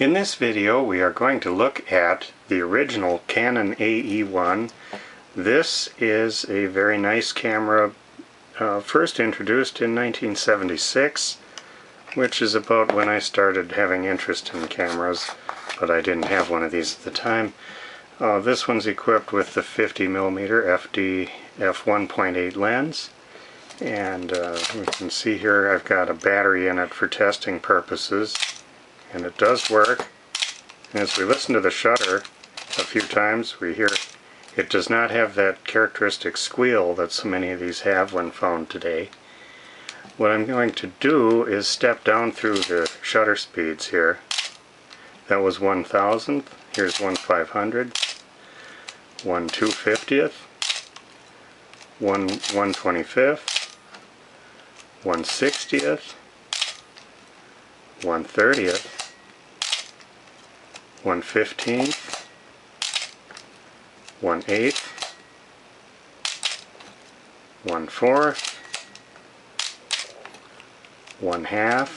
In this video we are going to look at the original Canon AE-1. This is a very nice camera, first introduced in 1976, which is about when I started having interest in cameras, but I didn't have one of these at the time. This one's equipped with the 50mm FD f1.8 lens, and you can see here I've got a battery in it for testing purposes. And it does work. And as we listen to the shutter a few times, we hear it does not have that characteristic squeal that so many of these have when found today. What I'm going to do is step down through the shutter speeds here. That was 1,000th, here's 1/500, 1/250th, 1/125th, 1/60th, 1/30th, 1/15th, 1/8th, 1/4th, 1/2,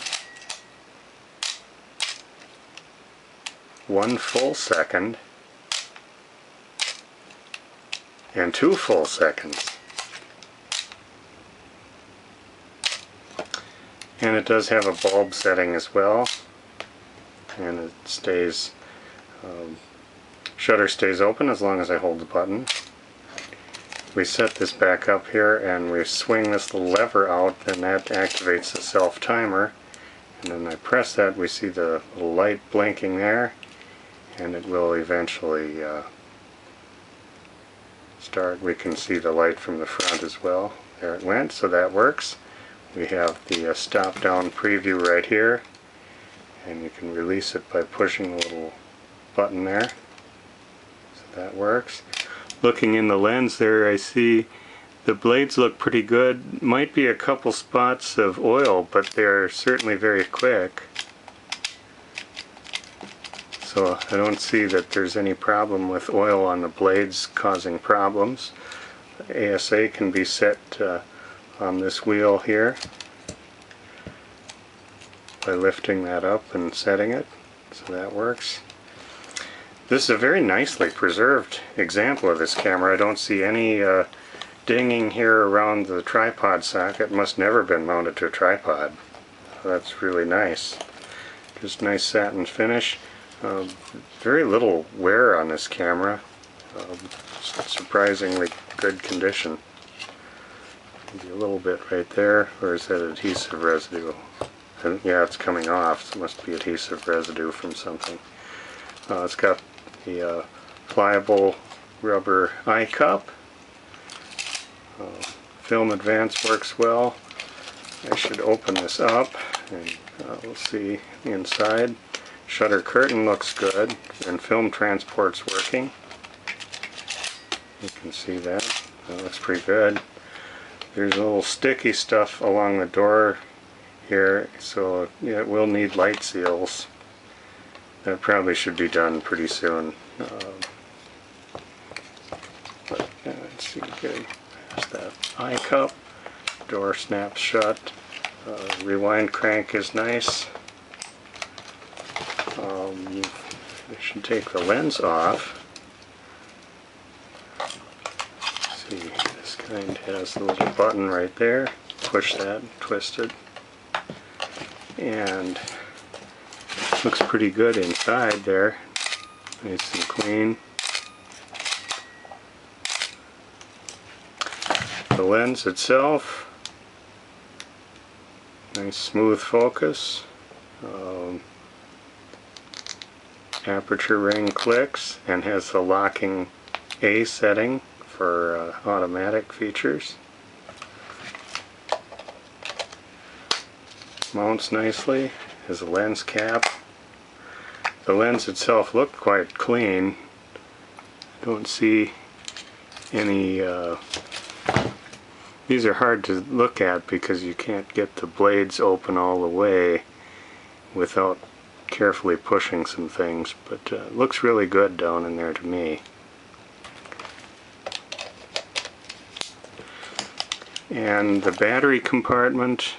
1 full second, and 2 full seconds. And it does have a bulb setting as well, and it stays shutter stays open as long as I hold the button. We set this back up here and we swing this little lever out, and that activates the self timer, and then I press that, we see the little light blinking there, and it will eventually start. We can see the light from the front as well. There it went, so that works. We have the stop down preview right here, and you can release it by pushing the little button there, so that works. Looking in the lens there, I see the blades look pretty good. Might be a couple spots of oil, but they're certainly very quick, so I don't see that there's any problem with oil on the blades causing problems. The ASA can be set on this wheel here by lifting that up and setting it, so that works. This is a very nicely preserved example of this camera. I don't see any dinging here around the tripod socket. It must never have been mounted to a tripod. That's really nice. Just nice satin finish. Very little wear on this camera. Surprisingly good condition. Maybe a little bit right there, or is that adhesive residue? Yeah, it's coming off, so it must be adhesive residue from something. It's got the pliable rubber eye cup. Film advance works well. I should open this up and we'll see inside. Shutter curtain looks good, and film transport's working. You can see that. That looks pretty good. There's a little sticky stuff along the door here, so yeah, it will need light seals. That probably should be done pretty soon. But let's see, good. There's that eye cup. Door snaps shut. Rewind crank is nice. I should take the lens off. See, this kind has the little button right there. Push that, twist it, and looks pretty good inside there. Nice and clean. The lens itself, nice smooth focus. Aperture ring clicks and has the locking A setting for automatic features. Mounts nicely. Has a lens cap. The lens itself looked quite clean. Don't see any these are hard to look at because you can't get the blades open all the way without carefully pushing some things, but it looks really good down in there to me. And the battery compartment,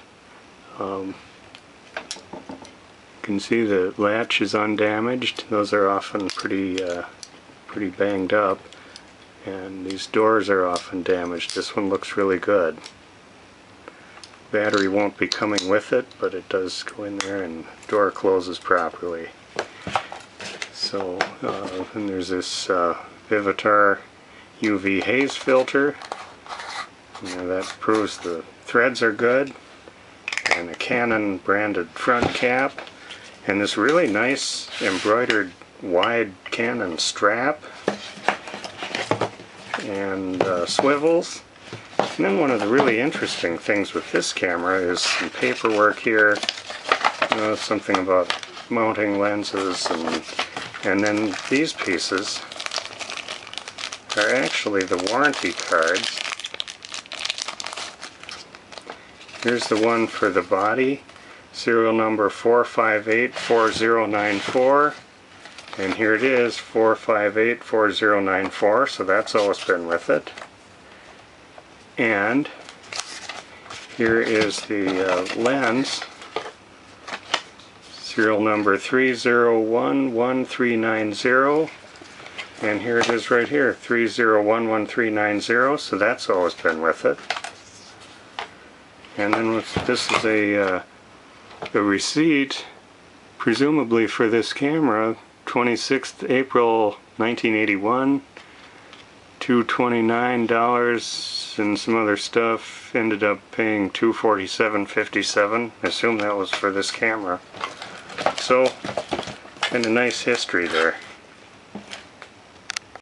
can see the latch is undamaged. Those are often pretty banged up, and these doors are often damaged. This one looks really good. Battery won't be coming with it, but it does go in there, and the door closes properly. So, and there's this Vivitar UV haze filter. That proves the threads are good, and a Canon branded front cap, and this really nice embroidered wide Canon strap, and swivels. And then one of the really interesting things with this camera is some paperwork here, something about mounting lenses, and then these pieces are actually the warranty cards. Here's the one for the body, serial number 4584094, and here it is, 4584094, so that's always been with it. And here is the lens, serial number 3011390, and here it is right here, 3011390, so that's always been with it. And then this is a receipt, presumably for this camera, 26th April 1981, $229 and some other stuff. Ended up paying $247.57. I assume that was for this camera. So, kind of nice history there.